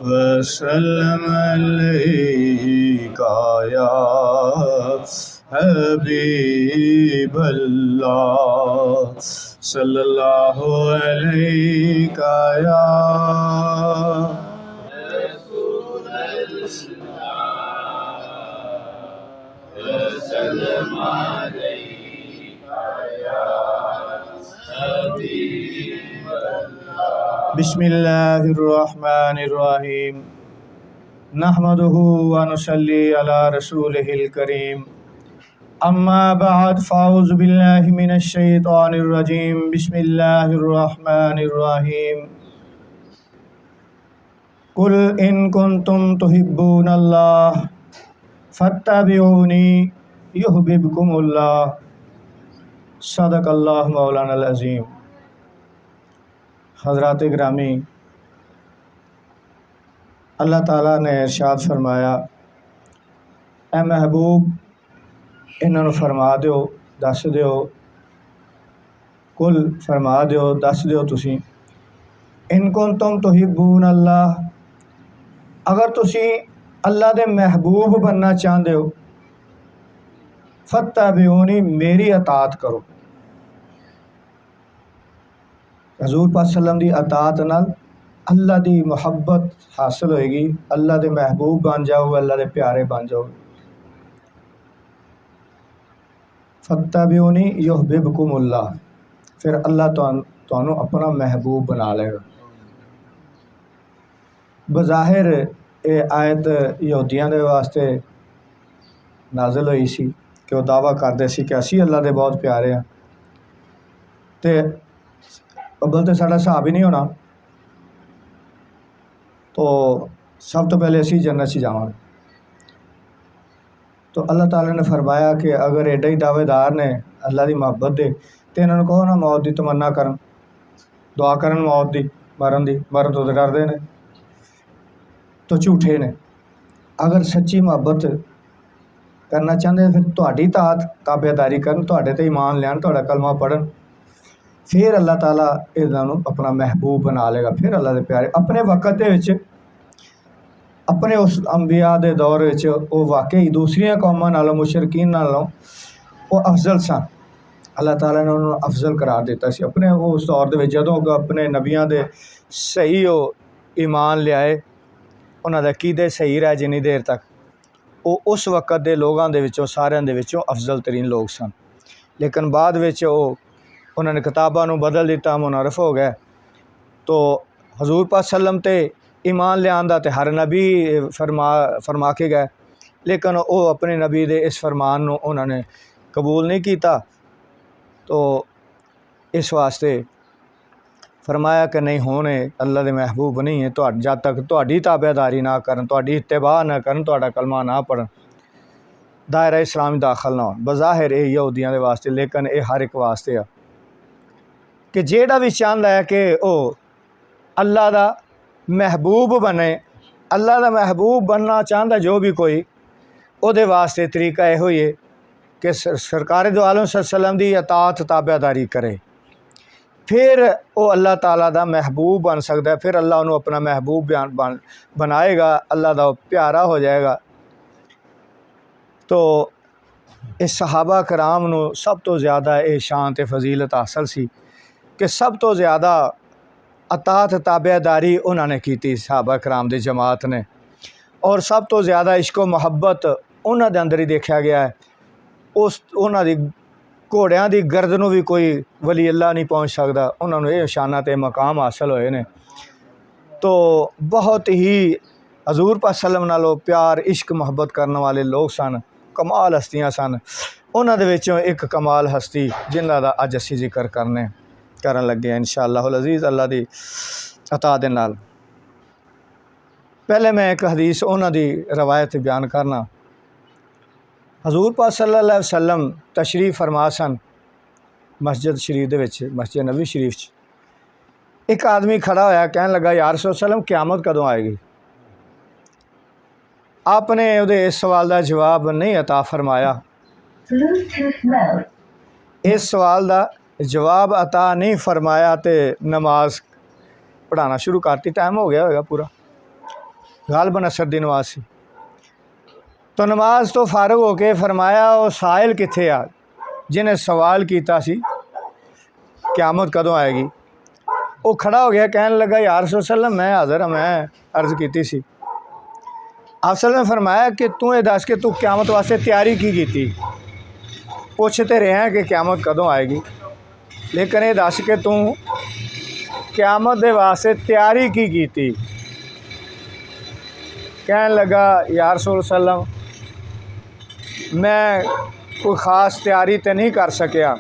वसल्लम अलैका या हबीबल्लाह सल्लल्लाहु अलैका या बिस्मिल्लाहिर्रहमानिर्रहीम नहमदुहु व नुसल्ली अला रसूलिहिल करीम अम्मा बाद फ़ाऊज़ु बिल्लाहि मिनश शैतानिर रजीम बिस्मिल्लाहिर्रहमानिर्रहीम कुल इन कुंतुम तुहिब्बूनल्लाह फत्तबिऊनी युहब्बिबकुमुल्लाह सदक़ल्लाहु मौलानाल अज़ीम। हज़रात गिरामी, अल्लाह ताला ने इरशाद फरमाया, ए महबूब इन्हों फरमा दो, दस दो, कुल फरमा दो, दस दो तुसी इन कुंतुम तुहिब्बून अल्लाह, अगर तुसी अल्लाह दे महबूब बनना चाहते हो, फत्तबिऊनी मेरी अतात करो। हजूर पाक सल्लम दी अतात नाल अल्लाह दी मुहब्बत हासिल होएगी, अल्लाह दे महबूब बन जाओ, अल्लाह दे प्यारे बन जाओ। फत्तबिऊनी युहब्बिबकुमुल्लाह, फिर अल्लाह तुहानू अपना महबूब बना लेगा। बज़ाहिर ये आयत यहूदियों के वास्ते नाज़िल हुई सी कि वह दावा करते सी कि असी अल्लाह दे बहुत प्यारे हैं, तो अव्वल तो साडा हिसाब ही नहीं होना, तो सब तो पहले असी जन्नत च जावांगे। तो अल्लाह ताला ने फरमाया कि अगर एडा ही दावेदार ने अल्लाह की मुहब्बत दे, तो इन्होंने कहो ना मौत की तमन्ना करन, दुआ करन मौत की, मरन की, मरन तो डरते हैं, तो झूठे ने। अगर सच्ची मुहब्बत करना चाहते फिर तुहाडी ताबेदारी करन, तुहाडे ते ईमान लैन, तुहाडा कलमा पढ़न, फिर अल्लाह ताला इन्हों अपना महबूब बना लेगा। फिर अल्लाह के प्यारे अपने वक़्त दे विच, अपने उस अंबिया के दौर विच वो वाकई दूसरिया कौमां नालों, मुशरकीन नालों वो अफजल सन। अल्लाह ताला ने उन्होंने अफजल करार दिता सी अपने उस दौर दे विच, जदों अपने नबियां दे सही वो ईमान लियाए, उन्होंने अकीदे सही रहे जिन्नी देर तक, वो उस वक़्त के लोगों के विचों सारियां दे विचों अफजल तरीन लोग सन। लेकिन बाद विच उन्होंने किताबां नूं बदल दिता, मुनरफ हो गए। तो हजूर पाक सल्लम ते ईमान लियान दा ते हर नबी फरमा के गए, लेकिन वो अपने नबी दे इस फरमान नूं उन्होंने कबूल नहीं किया। तो इस वास्ते फरमाया कि नहीं होने अल्लाह दे महबूब नहीं है जब तक तुहाडी ताबेदारी ना करन, तुहाडी इत्तिबा ना करन, तुहाडा कलमा ना पढ़न, दायरा इस्लाम दाखिल ना हो। बज़ाहिर ये यहूदियों के वास्ते, लेकिन ये हर एक वास्ते आ कि जेड़ा भी चाहता है कि वह अल्लाह दा महबूब बने, अल्लाह दा महबूब बनना चाहता जो भी कोई, उहदे वास्ते तरीका यहो ही है कि सरकार दो आलम सल्लम दी अतात ताबेदारी करे, फिर वो अल्लाह ताला दा महबूब बन सकता है। फिर अल्लाह उन्होंने अपना महबूब बनाएगा, अल्लाह दा प्यारा हो जाएगा। तो इस सहाबा कराम नूं सब तो ज़्यादा ये शान ते फजीलत हासिल सी कि सब तो ज़्यादा अतात ताबेदारी उन्होंने की सहाबा कराम दी जमात ने, और सब तो ज़्यादा इश्को मुहब्बत उन्होंने अंदर ही देखा गया है। उस उन्होंने घोड़ियां की गर्दनों भी कोई वली अल्लाह नहीं पहुँच सकता, उन्होंने ये शाना ते मकाम हासिल होए ने। तो बहुत ही हजूर पाक सल्लम नालों प्यार इश्क मुहब्बत करने वाले लोग सन, कमाल हस्तियां सन। उन्होंने विचों एक कमाल हस्ती जिन्हां दा अज असीं जिक्र करन लगे इंशाअल्लाह अज़ीज़ अल्लाह दी अता दे नाल। पहले मैं एक हदीस उन्हां दी रवायत बयान करना। हजूर पाक सल्लल्लाहु अलैहि वसल्लम तशरीफ फरमा सन मस्जिद शरीफ दे विच, मस्जिद नबी शरीफ च। एक आदमी खड़ा होया, कहन लगा या रसूल सल्लम क़यामत कदों आएगी। आपने उहदे इस सवाल का जवाब नहीं अता फरमाया। इस सवाल का जवाब अता नहीं फरमाया तो नमाज पढ़ाना शुरू करती। टाइम हो गया होगा पूरा, गालबन असर दी नमाज सी। तो नमाज तो फारग होके फरमाया वो साहिल कित्थे आ जिन्हें सवाल किया सी क़यामत कदों आएगी। वो खड़ा हो गया, कहने लगा या रसूल सल्लम मैं हाज़र हाँ, मैं अर्ज़ की सी। आप सल्लम ने फरमाया कि तू ये दस के तू क़यामत वास्ते तैयारी की थी। पुछते रहे हैं कि क़यामत कदों आएगी, लेकिन ये दस के तू क़यामत दे वास्ते तैयारी की थी। कहने लगा या रसूल सल्लम मैं कोई ख़ास तैयारी तो नहीं कर सकिया,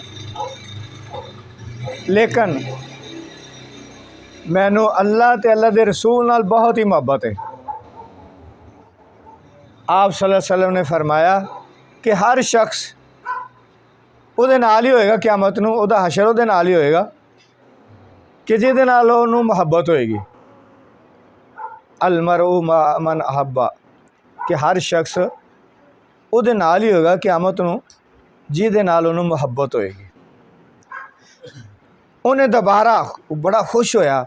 लेकिन मैनू अल्लाह ते अल्लाह दे रसूल नाल बहुत ही मोहब्बत है। आप सल्लल्लाहु अलैहि वसल्लम ने फरमाया कि हर शख्स उहदे नाल ही होएगा क़यामत नूं, उहदा हशर उहदे नाल ही होएगा कि जिहदे नाल उहनूं मुहब्बत होएगी। अलमरउ मा मन अहब्बा, कि हर शख्स उहदे नाल ही होएगा क़यामत नूं जिहदे नाल उहनूं मुहब्बत होएगी। उन्हें दोबारा बड़ा खुश होया,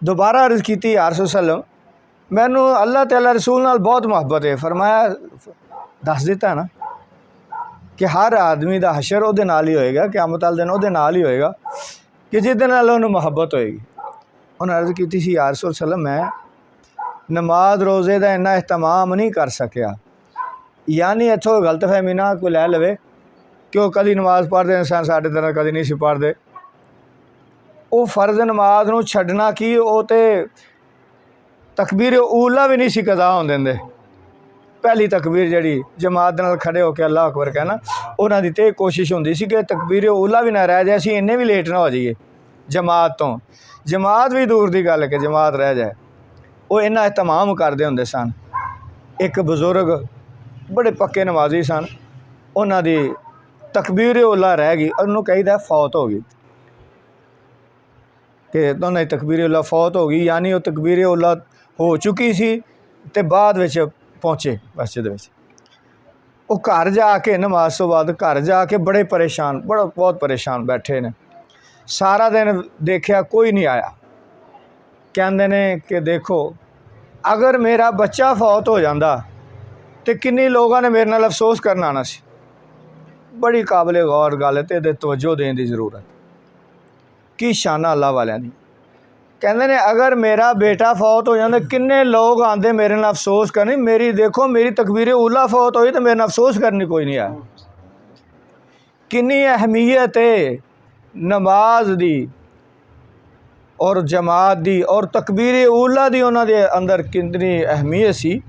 दोबारा अर्ज़ की या रसूल सल्लम मैनू अल्लाह ते अल्लाह रसूल नाल बहुत मुहब्बत है। फरमाया दस दिता ना कि हर आदमी का हशर उहदे नाल ही होएगा, क़यामत वाले दिन उहदे नाल ही होएगा कि जिहदे नाल उहनूं मुहब्बत होएगी। उन्हें अर्ज़ की सी या रसूल सल्लम मैं नमाज रोज़े का इन्ना एहतमाम नहीं कर सकिया, यानी इत्थों गलतफहमी ना कोई लै लवे कि वह कभी नमाज पढ़ते सन साढ़े तरह कभी नहीं सी पढ़ते। वो फर्ज नमाज नूं छड्डना की वो तो तकबीर ऊला भी नहीं सी कज़ा होण देंदे। पहली तकबीर जड़ी जमात दे नाल खड़े होकर अल्लाह अकबर कहना, उन्हां दी ते कोशिश हुंदी सी कि तकबीर ऊला भी ना रह जाए, असीं इन्ने भी लेट ना हो जाइए जमात तो। जमात भी दूर की गल है कि जमात रह जाए, वो इन्ना एहतमाम करते हुंदे सन। एक बजुर्ग बड़े पक्के नमाजी सन, उन्हां दी तकबीर ऊला रह गई, उन्होंने कहीदा फौत हो गई कि उन्होंने तकबीर उल्ला फौत हो गई, यानी वो तकबीर उल्ला हो चुकी सी ते बाद विच पहुँचे मस्जिद विच। वो घर जाके नमाज तो बाद घर जाके बड़े परेशान, बहुत परेशान बैठे ने। सारा दिन देखा कोई नहीं आया। कहते ने कि देखो अगर मेरा बच्चा फौत हो जाता तो किन्नी लोगों ने मेरे नाल अफसोस करना आना सी। बड़ी काबिले गौर गल है, तो तवज्जो देने की जरूरत की शाना अल्लाह वालियां दी। कहते ने अगर मेरा बेटा फौत हो जाता किन्ने लोग आते मेरे नाल अफसोस करनी, मेरी देखो मेरी तकबीर उला फौत हुई तो मेरे नाल अफसोस करनी कोई नहीं आया। किन्नी अहमियत है नमाज दी और जमात दी और तकबीर उला दी, उन्होंने अंदर कितनी अहमियत सी,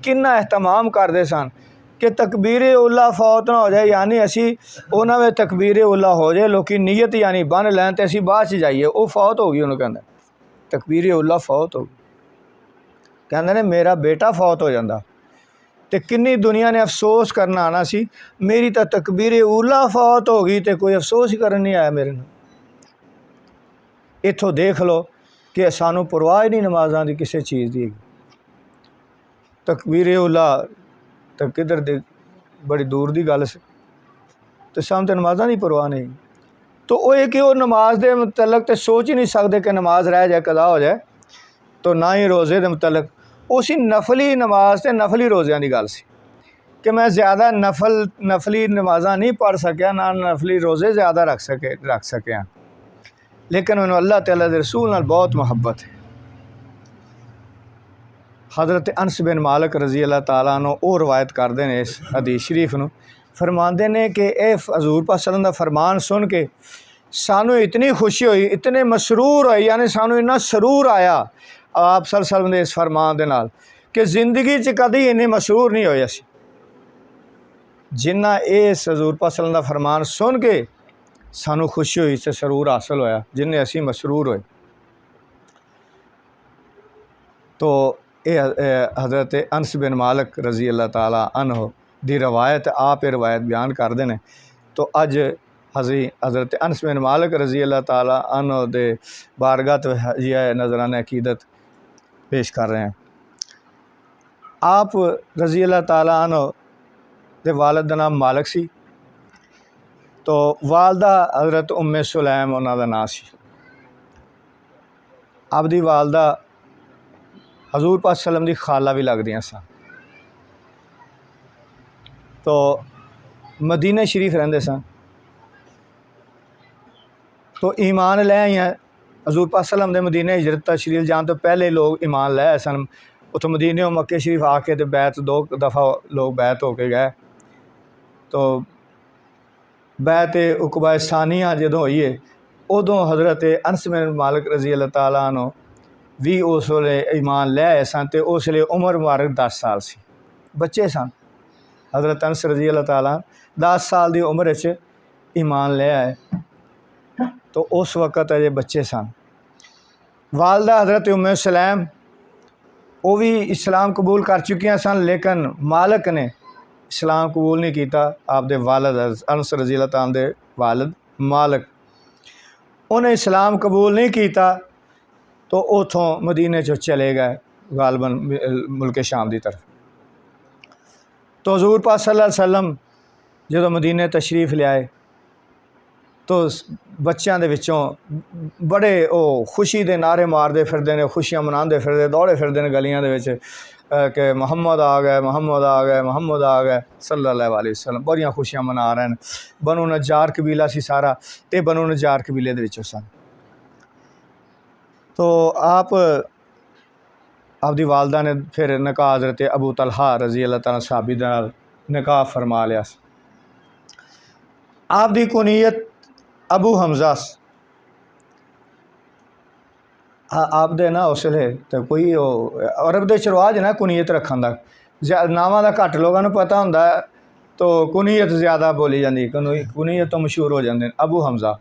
किन्ना एहतमाम करते सन कि तकबीर उला फौत ना हो जाए, यानी असी उन्होंने तकबीर उला हो जाए लोग नीयत यानी बन लैन तो असी बाद च जाइए, वो फौत हो गई। उन्होंने कहते तकबीर उला फौत हो गई। कहते ने मेरा बेटा फौत हो जाता तो किन्नी दुनिया ने अफसोस करना आना सी, मेरी तो तकबीर उला फौत हो गई तो कोई अफसोस ही करन नहीं आया मेरे नाल। इत्थों देख लो कि सानू परवाह ही नहीं नमाज़ां दी किसी चीज़ की। तकबीर उला तो किधर दे बड़ी दूर की गल से, तो सानू तो नमाज़ां दी परवाह नहीं। तो वो एक वो नमाज के मुतलक तो सोच ही नहीं सकते कि नमाज रह जाए कदा हो जाए, तो ना ही रोज़े के मुतलक उसी नफली नमाज ते नफली रोज़ियां की गल सी कि मैं ज़्यादा नफली नमाज़ां नहीं पढ़ सकिया, ना नफली रोज़े ज़्यादा रख सकिया, लेकिन मैंने अल्लाह ताला दे रसूल नाल बहुत मुहब्बत है। हज़रत अनस बिन मालिक रज़ी अल्लाह ताला अन्हु वो रवायत करते हैं इस हदीस शरीफ नूं, फरमाते हैं कि हज़ूर पाक सल्लल्लाहु अलैहि वसल्लम दा फरमान सुन के सानू इतनी खुशी हुई, इतने मसरूर होए, यानी सानू इन्ना सरूर आया आप सल्लल्लाहु अलैहि वसल्लम दे इस फरमान दे नाल कि जिंदगी च कभी इन्ने मसरूर नहीं होए असी जिन्ना इस हज़ूर पाक सल्लल्लाहु अलैहि वसल्लम दा फरमान सुन के सानू खुशी हुई से सरूर हासिल होया जिन्हें असी मसरूर होए। तो ये हज़रत अनस बिन मालिक रज़ी अल्लाह ताला अन्हु दी रवायत आप रवायत बयान करते हैं। तो अज हज़रत अनस बिन मालिक रज़ी अल्लाह ताला अन्हु दे बारगाह तो नज़राना अकीदत पेश कर रहे हैं। आप रज़ी अल्लाह ताला अन्हु दे वालिद दा नाम मालिक सी तो वालदा हज़रत उम्मे सुलैम उन्हां दा नाम सी। आपदी वालदा हजूर पाक सल्लम दी खाला भी लगदियां सन। तो मदीने शरीफ रहिंदे सन। तो ईमान लै आइयां हजूर पाक सल्लम दे मदीने हिजरत तशरीफ जान तो पहले लोग ईमान लै आए सन। उत्थों मदीने मक्के शरीफ आके तो बैत 2 दफ़ा लोग बैत होके गए। तो बैत उकबा सानिया जदों होई है उदों हज़रत अनस बिन मालिक रज़ी अल्लाह तआला अन्हु भी उस वेले ईमान लै आए सन। तो उस वेले उम्र मुबारक 10 साल सी, बच्चे सन। हज़रत अनस रज़ी अल्लाह तआला 10 साल की उम्र च ईमान लै आए। तो उस वक़्त अजे बच्चे सन। वालदा हज़रत उम्मे सुलैम वो भी इस्लाम कबूल कर चुकियां सन, लेकिन मालिक ने इस्लाम कबूल नहीं किया। आपदे वालिद अनस रज़ी अल्लाह तआला दे वालिद मालिक उन्हें इस्लाम कबूल नहीं किया। तो उतों मदीने चो चले गए गालबन मुल्क शाम की तरफ। तो हजूर पाक सल्लल्लाहु अलैहि वसल्लम जो मदीने तशरीफ लियाए तो बच्चों के विचों बड़े वो खुशी के नारे मारते फिरते हैं, खुशियां मनाते फिरते दौड़े फिरते हैं गलियां दे विच कि मुहम्मद आ गए, मुहम्मद आ गए, मुहम्मद आ गए सल्लल्लाहु अलैहि वसल्लम। बड़ियां खुशियां मना रहे हैं। बनु नज्जार कबीला सी सारा, तो बनु नज्जार कबीले दे विचों सन। तो आपदी वालदा ने फिर निकाह हज़रत अबू तलहा रज़ी अल्लाह तआला सहाबी दे नाल निकाह फरमा लिया। आपदी कुनीयत अबू हमजा आपदे ना उसले तो कोई अरब दे रवाज ना कुनीयत रखन का, नावां दा घट लोगों को पता होंदा है तो कुनीयत ज़्यादा बोली जाती, कुनीयत तो मशहूर हो जाते हैं अबू हमजा।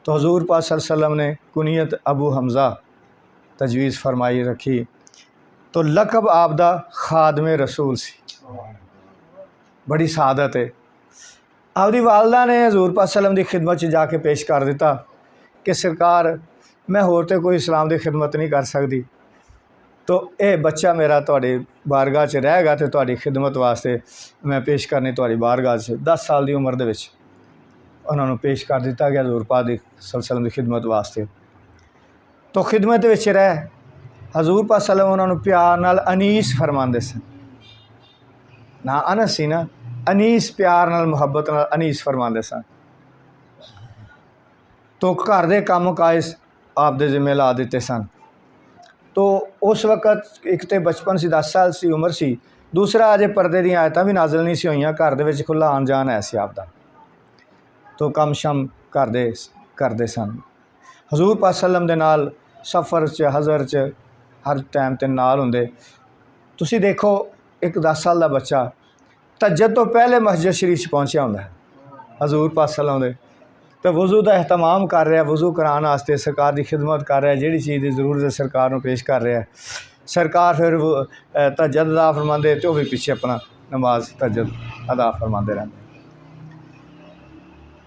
तो हजूर पाक सल्लल्लाहु अलैहि वसल्लम ने कुनीयत अबू हमजा तजवीज़ फरमाई रखी। तो लकब आपदा खादमे रसूल सी, बड़ी सादत है। आपदी वालदा ने हजूर पाक सल्लम की खिदमत जाके पेश कर दिता कि सरकार मैं होर तो कोई इस्लाम की खिदमत नहीं कर सकती, तो यह बच्चा मेरा तुहाडी बारगाह च रहेगा तो तुहाडी खिदमत वास्ते मैं पेश करनी तुहाडी बारगाह च। 10 साल की उम्र दे विच उन्होंने पेश कर दिता गया हजूर पाक सल्लम की खिदमत वास्ते। तो खिदमत विच रह हजूर पाक सल्लम उन्होंने प्यार नाल अनीस फरमाते सन। ना अनस सी ना, अनीस प्यार नाल मुहब्बत नाल अनीस फरमाते सन। तो घर दे काम काज आपदे जिम्मे ला दिते सन। तो उस वक़्त एक तो बचपन सी, 10 साल सी उम्र सी, दूसरा अजे पर्दे दी आयतां भी नाज़िल नहीं सी होईयां, घर दे विच खुला आन जान है सी आपदा। तो कम शम घर दे करदे सन। हजूर पाक सल्लम दे नाल सफ़र च हज़र च हर टाइम ते नाल हुंदे। तुसी देखो एक 10 साल का बच्चा तहज्जुद तो पहले मस्जिद शरीफ च पहुँचा हुंदा है हजूर पाक सल्लम दे, तो वज़ू का एहतमाम कर रहा है, वज़ू कराने वास्ते सरकार की खिदमत कर रहा है, जिहड़ी चीज़ की जरूरत है सरकार को पेश कर रहा है। सरकार फिर तहज्जुद अदा फरमाते तो भी पिछे अपना नमाज तहज्जुद अदा फरमाते रहते।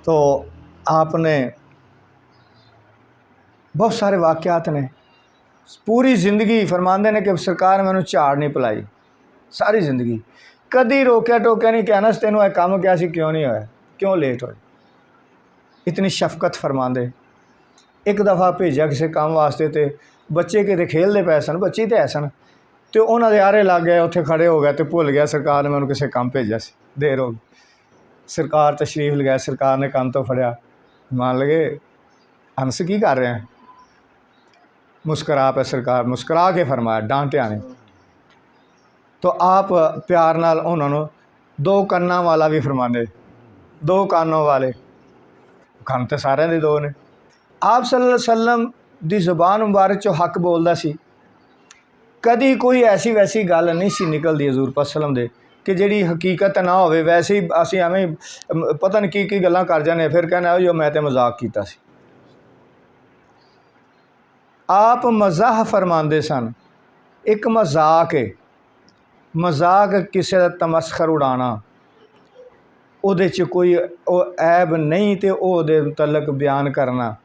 तो आपने बहुत सारे वाक़यात ने, पूरी ज़िंदगी फरमाते ने कि सरकार मैनू झाड़ नहीं पिलाई, सारी ज़िंदगी कदी रोकया टोकया नहीं, कहना तेनों यह काम क्या सी क्यों नहीं होया, क्यों लेट होए, इतनी शफकत फरमाते। एक दफ़ा भेजा किसी काम वास्ते तो बच्चे किते खेलते पे सन, बच्चे तो है सन, तो उन्होंने आरे लग गए, उत्थे खड़े हो गए तो भुल गया सरकार ने मैनू किसी काम भेजा सी, देर हो गई। सरकार तशरीफ लगाए, सरकार ने काम तो फड़िया, मान लगे हंस की कर रहे हैं, मुस्करा पे सरकार मुस्करा के फरमाया, डांटिया नहीं। तो आप प्यार नाल उन्होंने 2 कन्ना वाला भी फरमाते, 2 कानों वाले, कन तो सारे दे 2 ने। आप सल्लल्लाहु अलैहि वसल्लम दी ज़ुबान मुबारक चो हक बोलदा सी, कदी कोई ऐसी वैसी गल नहीं सी निकलदी हजूर पाक सल्लम दे कि जिहड़ी हकीकत ना होवे, वैसे ही असीं एवें पता नहीं की गल्लां कर जाने फिर कहना जो मैं तो मजाक कीता सी। आप मज़ाह फरमाते सन, एक मजाक है, मजाक किसी का तमस्खर उड़ाना, उहदे च कोई ऐब नहीं तो उहदे मुतलक बयान करना,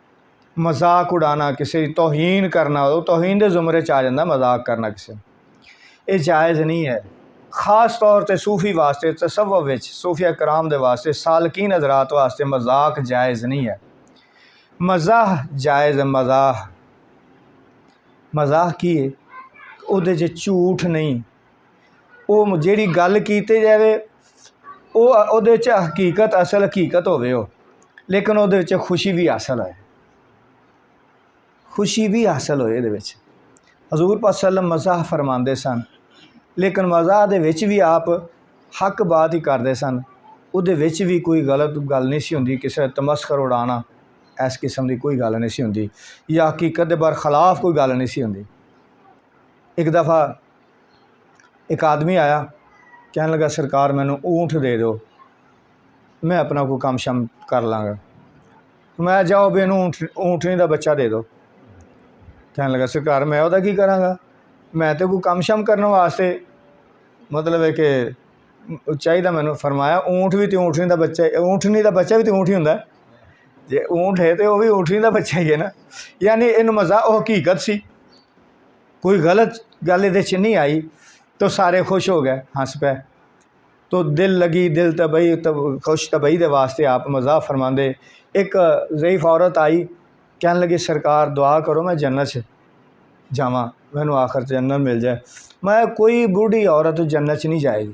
मजाक उड़ाना, किसी तौहीन करना, वो तौहीन के जुमरे च आ जाता मजाक करना किसी, ये जायज़ नहीं है। खास तौर पर सूफी वास्ते तसव्वुफ विच सूफिया कराम दे वास्ते सालकीन हज़रात वास्ते मजाक जायज़ नहीं है। मज़ाह जायज़ है। मज़ाह की है उहदे च झूठ नहीं, वो जिहड़ी गल कीती जावे उहदे च हकीकत असल हकीकत होवे ओ, लेकिन उहदे च खुशी भी हासल होए, खुशी भी हासल होए इहदे विच। हजूर पाक सल्लम मज़ाह फरमाते सन, लेकिन मज़ाह दे विच भी आप हक बात ही करते सन, उहदे विच भी कोई गलत गल नहीं सी हुंदी, किसी तमस्खर उड़ाना इस किस्म की कोई गल नहीं सी हुंदी, या हकीकत दे बरखिलाफ कोई गल नहीं सी हुंदी। एक दफ़ा एक आदमी आया, कहने लगा सरकार मैनू ऊँट दे दो, मैं अपना कोई कम शम कर लाँगा। मैं जाओ भी इनू ऊँटनी का बच्चा दे दो। कहने लगा सरकार मैं वह की कराँगा, मैं तो कोई कम शम करने वास्ते मतलब है कि चाहिए मैनू। फरमाया ऊँट भी तो ऊँटनी का बच्चा, ऊँटनी का बच्चा भी तो ऊँट ही होंदा, जे ऊँट है तो वह भी ऊँटनी का बच्चा ही है ना। यानी इन मज़ा वो हकीकत सी, कोई गलत गल ये नहीं आई, तो सारे खुश हो गए, हंस पे। तो दिल लगी दिल तबई तब खुश तबई दे वास्ते आप मज़ाक फरमाते। एक ज़ईफ़ औरत आई, कहने लगी सरकार दुआ करो मैं जन्नत च जावां, मैनू आखिर जन्नत मिल जाए। मैं कोई बूढ़ी औरत जन्नत च नहीं जाएगी,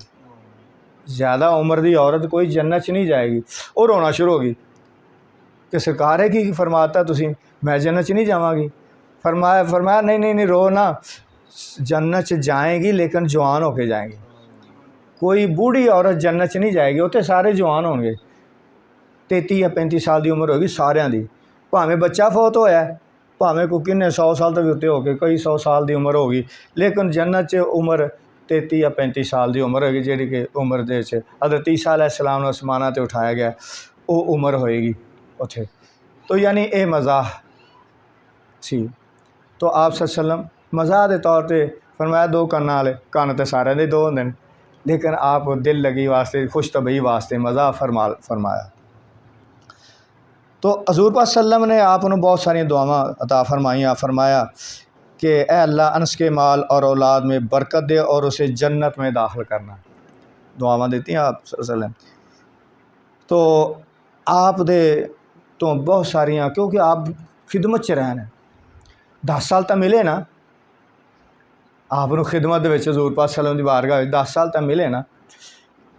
ज़्यादा उम्र की औरत कोई जन्नत च नहीं जाएगी। और रोना शुरू होगी कि सरकार है कि फरमाता तुसी मैं जन्नत च नहीं जावांगी। फरमाया नहीं नहीं नहीं रो ना, जन्नत च जाएगी लेकिन जवान होके जाएंगी। कोई बूढ़ी औरत जन्नत च नहीं जाएगी, उत्थे सारे जवान होंगे, 33 या 35 साल की उम्र होगी सारियां दी। भावें बच्चा फौत होया, भावें कोई किन्ने 100 साल तो भी उत्ते हो गए, कई 100 साल की उम्र होगी, लेकिन जन्नत च उम्र 33 या 35 साल की उम्र होगी, जी कि उम्र दे हज़रत ईसा अलैहिस्सलाम नूं आसमानां ते उठाया गया, वो उम्र होएगी उत्थे। तो यानी ये मज़ाह सी। तो आप सल्लम मज़ाह के तौर पर फरमाया दो कन्ना वाले, कन्न तो सारे दे दो होंदे ने, लेकिन आप दिल लगी वास्ते खुश तबई वास्ते मज़ाह फरमाया। तो हजूर पाक सल्लम ने आपको बहुत सारी दुआवां अता फरमाइयाँ। फरमाया कि ए अल्लाह अनस के माल और औलाद में बरकत दे और उसे जन्नत में दाखिल करना। दुआवां देती हैं आप सल्लम। तो आप दे तो बहुत सारियाँ, क्योंकि आप खिदमत च रहन 10 साल तो मिले ना आपनों खिदमत हजूर पाक सल्लम की बारगाह 10 साल तो मिले ना,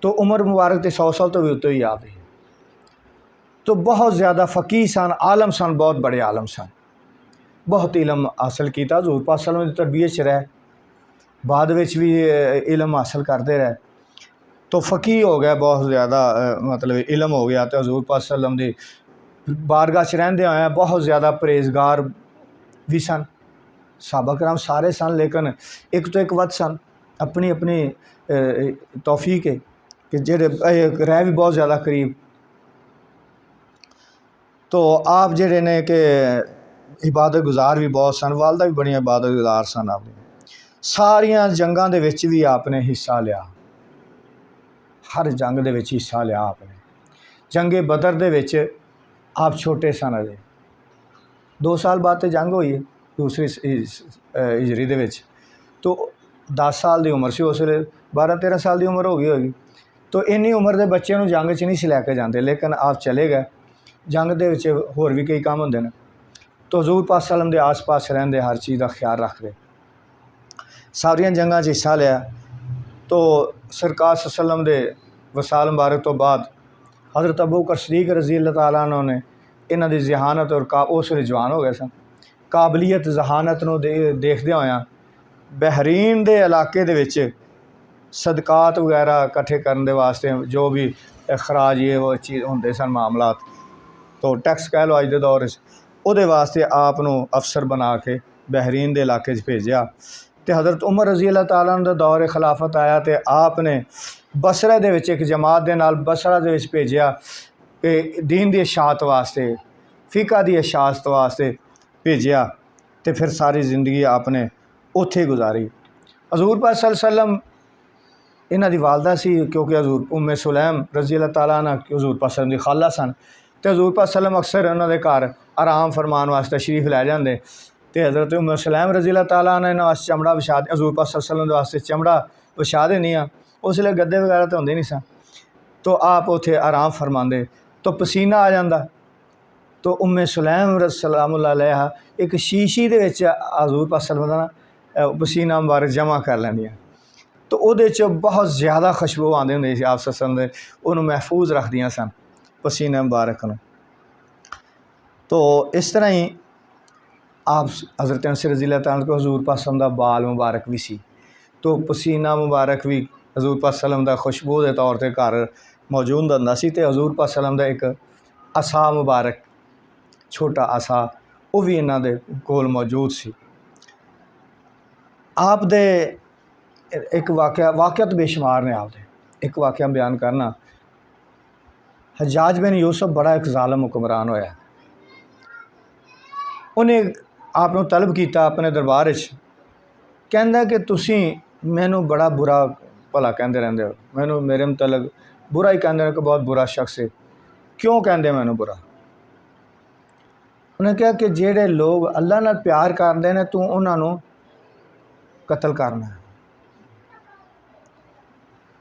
तो उम्र मुबारक तो 100 साल तो भी उत्ते ही आप। तो बहुत ज़्यादा फ़कीह सन, आलम सन, बहुत बड़े आलम सन, बहुत इलम हासिल किया। हजूर पाक सल्लम की तरबियत च रहे, बाद विच भी इलम हासिल करते रहे, तो फ़कीह हो गया, बहुत ज़्यादा मतलब इलम हो गया। तो हजूर पाक सल्लम की बारगाह च रहंदे होए बहुत ज़्यादा परहेजगार भी सन, सहाबा कराम सारे सन, लेकिन एक तो एक वध सन, अपनी अपनी तौफीक है कि जेड़े रह भी बहुत ज़्यादा करीब। तो आप जेड़े ने कि इबादत गुजार भी बहुत सन, वालदा भी बड़ियां इबादत गुजार सन। आपने सारियां जंगां दे विच भी आपने हिस्सा लिया, हर जंग दे विच हिस्सा लिया आपने। जंगे बदर दे विच आप छोटे सन, अजे 2 साल बाद तो जंग हुई दूसरी हिजरी दे विच, तो 10 साल की उम्र से उस वे 12-13 साल की उम्र हो गई होगी। तो इन्नी उम्र के बच्चे नूं जंग च नहीं सी लैके जाते, लेकिन आप चले गए। जंग दे विच होर भी कई काम होंदे ने, तो हजूर पाक सल्लम के आस पास रहंदे, हर चीज़ का ख्याल रखते, सारियां जंगां च हिस्सा लिया। तो सरकार सल्लम के वसाल मुबारक तो बाद हज़रत अबू बकर सिद्दीक़ रज़ी अल्लाह तआला अन्हु ने इन्हां दी ज़हानत और उस वे जवान हो गए सन, काबलियत जहानत नूं देखदे होया बहरीन के इलाके दे विच सदकात वगैरह इकट्ठे करने दे वास्ते जो भी खराज ये वो चीज़ होंदे सन मामलात, तो टैक्स कह लो अज के दौर उहदे वास्ते आपनों अफसर बना के बहरीन के इलाके भेजा। तो हज़रत उमर रज़ी अल्लाह तआला अन्हु दा दौर खिलाफत आया, तो आपने बसरा दे विच एक जमात दे नाल बसरा दे विच भेजा कि दीन की इशाअत वास्ते, फ़िक़ा की इशाअत वास्ते भेजा। तो फिर सारी ज़िंदगी आपने उत्थे गुजारी। हजूर पाक सल्लल्लाहु अलैहि वसल्लम इन्हां दी वालदा सी, क्योंकि हजूर उम्मे सुलैम रज़ी अल्लाह तआला अन्हा हजूर पाक सल्लम दी खाला सन, तो हजूर पाक सल्लम अक्सर उन्होंने घर आराम फरमान वास्ते शरीफ लै जाते। तो हज़रत उम्मे सुलैम रज़ी अल्लाह तआला अन्हा इन्हां वास्ते चमड़ा विछा, हजूर पाक सल्लल्लाहु अलैहि वसल्लम वास्ते चमड़ा विछा देनियां, उसले गद्दे वगैरह तो होंदे नहीं सन। तो आप उत्थे आराम फरमाते तो पसीना आ जाता। तो उम्मे सुलैम सलामुल्लाह अलैहा एक शीशी दे विच हज़ूर पाक सल्लल्लाहु अलैहि वसल्लम दा पसीना मुबारक जमा कर लैंदियां। तो उहदे च बहुत ज़्यादा खुशबू आंदे हुंदे सी आप सल्लल्लाहु अलैहि वसल्लम दे, उहनूं महफूज रखदियां सन पसीने मुबारक नूं। तो इस तरह ही आप हज़रत अनस रज़ियल्लाहु तआला को हज़ूर पाक सल्लल्लाहु अलैहि वसल्लम दा बाल मुबारक भी सी। तो पसीना मुबारक भी हज़ूर पाक सल्लल्लाहु अलैहि वसल्लम दा खुशबू के तौर पर घर मौजूद होंदा सी। ते हज़ूर पाक सल्लल्लाहु अलैहि वसल्लम दा एक असा मुबारक छोटा आसा वो भी इन्हां दे कोल मौजूद सी। आप दे एक वाक़या तो बेशुमार ने। आप दे एक वाक़या बयान करना। हज्जाज बिन यूसुफ बड़ा एक ज़ालिम हुक्मरान होया। उन्हें आपनों तलब किया अपने दरबार च, कहंदा कि तुसी मैनू बड़ा बुरा भला कहते रहंदे हो, मैनू मेरे मुतलक बुरा ही कहंदे ने कि बहुत बुरा शख्स है। क्यों कहंदे मैनू बुरा? उन्हें कहा कि जेड़े लोग अल्लाह नाल प्यार करते हैं तू उन्होंने कतल करना है,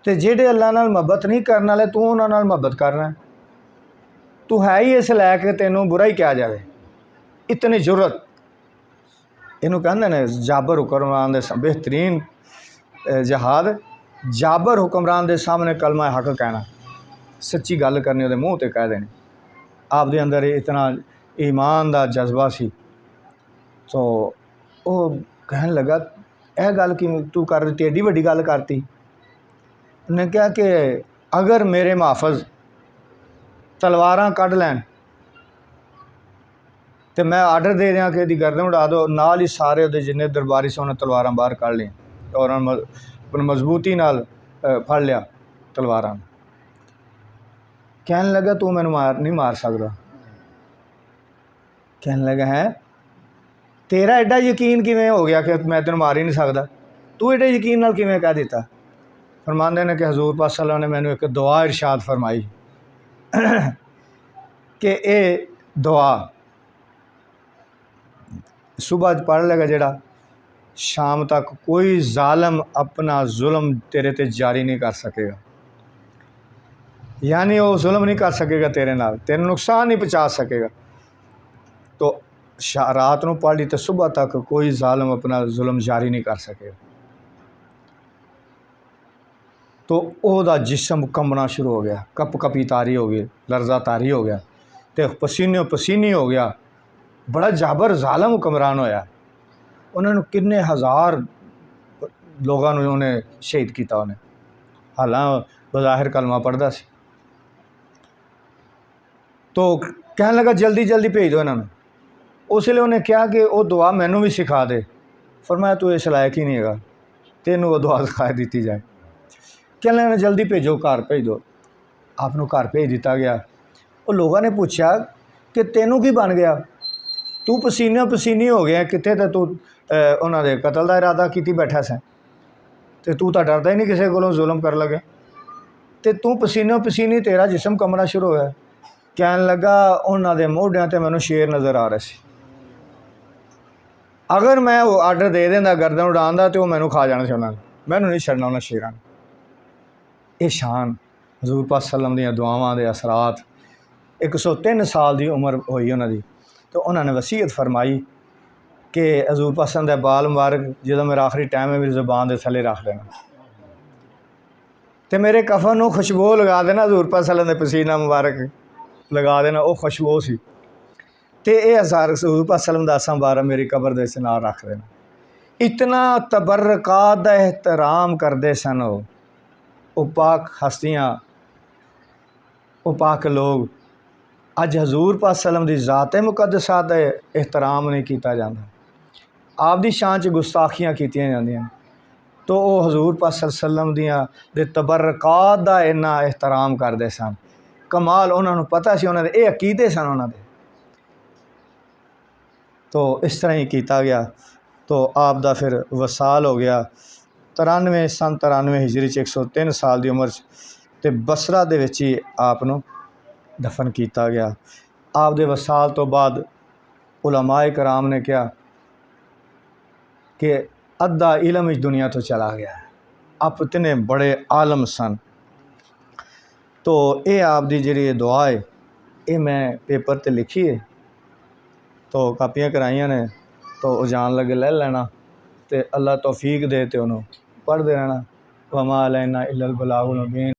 तो जेड़े अल्लाह नाल मुहब्बत नहीं करने वाले तू उन्होंने नाल मुहब्बत करना है। तू है ही इस लायक कि तेनों बुरा ही कहा जाए। इतनी जुर्रत इनू कहते हैं जाबर हुक्मरान दे बेहतरीन जहाद जाबर हुक्मरान दे सामने कलमा हक कहना, सच्ची गल करनी उहदे मूँह ते कह देनी। आप दे अंदर इतना ईमान दा जज्बा सी। तो वह कहन लगा यह गल कि तू कर दी, एडी वड्डी गल करती। उन्हें कहा कि अगर मेरे मुहाफिज तलवारां कढ़ लैन तो मैं आर्डर दे दियाँ कि गर्दन उड़ा दो, नाल ही सारे उहदे जिन्ने दरबारी से उन्हें तलवारां बाहर कढ़ ली और अपनी मजबूती नाल फड़ लिया तलवारां। कहन लगा तू मैनू नहीं मार सकदा। कहन लगा है तेरा एडा यकीन किवें हो गया कि मैं तेन मार ही नहीं सकदा, तू एडे यकीन नाल किवें कह दिता? फरमांदे ने कि हज़ूर पाक सल्लल्लाहु अलैहि वसल्लम ने मैनू एक दुआ इरशाद फरमाई कि ये दुआ सुबह पढ़ लेगा जेड़ा, शाम तक कोई जालिम अपना जुल्म तेरे ते जारी नहीं कर सकेगा। यानी वो जुल्म नहीं कर सकेगा तेरे नाल, तेरे नुकसान नहीं पहुँचा सकेगा। तो रात को पढ़ ली तो सुबह तक कोई जालिम अपना जुल्म जारी नहीं कर सकेगा। तो ओहदा जिस्म कंबना शुरू हो गया, कप कपी तारी हो गई, लर्जा तारी हो गया, तो पसीने पसीनी हो गया। बड़ा जाबर जालिम हुक्मरान होया। उन्होंने किन्ने हज़ार लोगों ने उन्हें शहीद किया। उन्हें हालां बज़ाहिर कलमा पढ़दा सी। तो कहने लगा जल्दी जल्दी भेज दो इन्होंने। उसलिए उन्हें कहा कि वह दुआ मैनू भी सिखा दे। फरमाया तू इस लायक ही नहीं है, तेनू वो दुआ सिखा दी जाए। कहने लगा जल्दी भेजो, घर भेज दो। आपनों घर भेज दिता गया। वो लोगों ने पूछा कि तेनू की बन गया, तू पसीने पसीनी हो गया, कितने तो तू उन्होंने कतल का इरादा की बैठा सैं, तो तू तो डरदा ही नहीं किसी को जुल्म कर लगे, तो तू पसीने पसीनी तेरा जिस्म कंबना शुरू होया। कहन लगा उन्होंने मोढियां ते मैनू शेर नज़र आ रहा सी। अगर मैं वो आर्डर दे देंदा गर्दन उड़ान दा तो मैनू खा जाना सी उन्होंने, मैनू नहीं छड़ना उन्होंने शेरां ने। ये शान हज़ूर पाक सल्लल्लाहु अलैहि वसल्लम दियां दुआवां दे असरात। 103 साल की उम्र हुई उन्होंने, तो उन्होंने वसीयत फरमाई कि हज़ूर पाक सल्लल्लाहु अलैहि वसल्लम दे बाल मुबारक जो मेरा आखिरी टाइम है मेरी ज़ुबान के थले रख लेना, तो मेरे कफन को खुशबू लगा देना, हज़ूर पाक सल्लल्लाहु अलैहि वसल्लम दे पसीना मुबारक लगा देना, वो खुशबू सी। तो ये हज़ूर पाक सल्लल्लाहु अलैहि वसल्लम दा असा मुबारक मेरी कबर दे नाल रख देना। इतना तबरकात दा एहतराम करते सन वो पाक हस्तियाँ, वो पाक लोग। अज हज़ूर पाक सल्लल्लाहु अलैहि वसल्लम दी ज़ात मुकद्दसा दा एहतराम नहीं किया जाता, आप दी शान च गुस्ताखियाँ कीतियां जांदियां। तो वो हज़ूर पाक सल्लल्लाहु अलैहि वसल्लम दियां दे तबरकात दा इन्ना एहतराम करते सन। कमाल उन्होंने पता सी, उन्होंने ये अकीदे सन उन्होंने। तो इस तरह ही किया गया। तो आप दा फिर वसाल हो गया 93 हिजरी 103 साल की उम्र ते बसरा दे विच ही आपनों दफन किया गया। आप दे वसाल तो बाद उलमाए कराम ने कहा कि अद्धा इलम इस दुनिया तो चला गया है, आप इतने बड़े आलम सन। तो ये आप दी जी दुआ है ये मैं पेपर ते लिखी है, तो कापियां कराइया ने, तो जान लगे ले लेना, तो अल्लाह तौफीक दे तो उन्होंने पढ़ते रहना। वमा अलैना इल्लल बलागुल मुबीन।